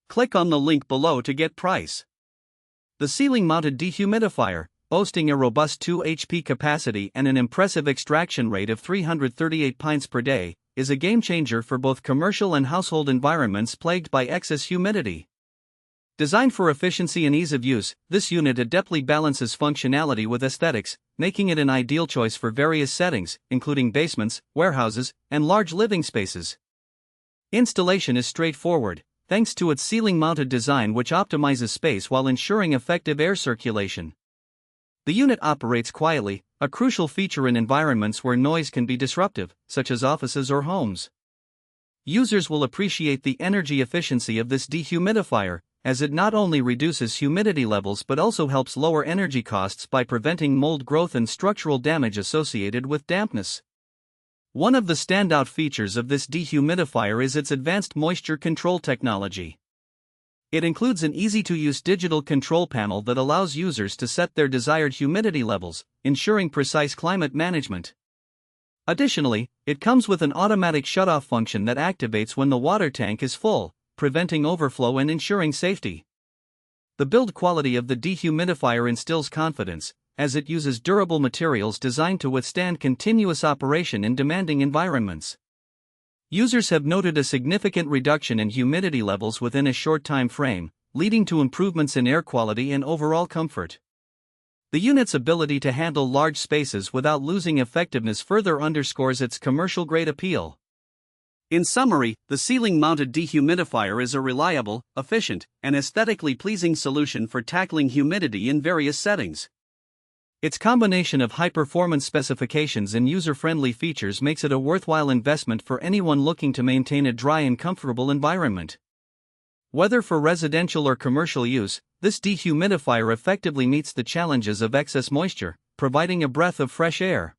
Click on the link below to get price. The Ceiling Mounted Dehumidifier, boasting a robust 2 HP capacity and an impressive extraction rate of 338 pints per day, is a game-changer for both commercial and household environments plagued by excess humidity. Designed for efficiency and ease of use, this unit adeptly balances functionality with aesthetics, making it an ideal choice for various settings, including basements, warehouses, and large living spaces. Installation is straightforward, thanks to its ceiling-mounted design which optimizes space while ensuring effective air circulation. The unit operates quietly, a crucial feature in environments where noise can be disruptive, such as offices or homes. Users will appreciate the energy efficiency of this dehumidifier, as it not only reduces humidity levels but also helps lower energy costs by preventing mold growth and structural damage associated with dampness. One of the standout features of this dehumidifier is its advanced moisture control technology. It includes an easy-to-use digital control panel that allows users to set their desired humidity levels, ensuring precise climate management. Additionally, it comes with an automatic shut-off function that activates when the water tank is full, preventing overflow and ensuring safety. The build quality of the dehumidifier instills confidence, as it uses durable materials designed to withstand continuous operation in demanding environments. Users have noted a significant reduction in humidity levels within a short time frame, leading to improvements in air quality and overall comfort. The unit's ability to handle large spaces without losing effectiveness further underscores its commercial-grade appeal. In summary, the ceiling-mounted dehumidifier is a reliable, efficient, and aesthetically pleasing solution for tackling humidity in various settings. Its combination of high-performance specifications and user-friendly features makes it a worthwhile investment for anyone looking to maintain a dry and comfortable environment. Whether for residential or commercial use, this dehumidifier effectively meets the challenges of excess moisture, providing a breath of fresh air.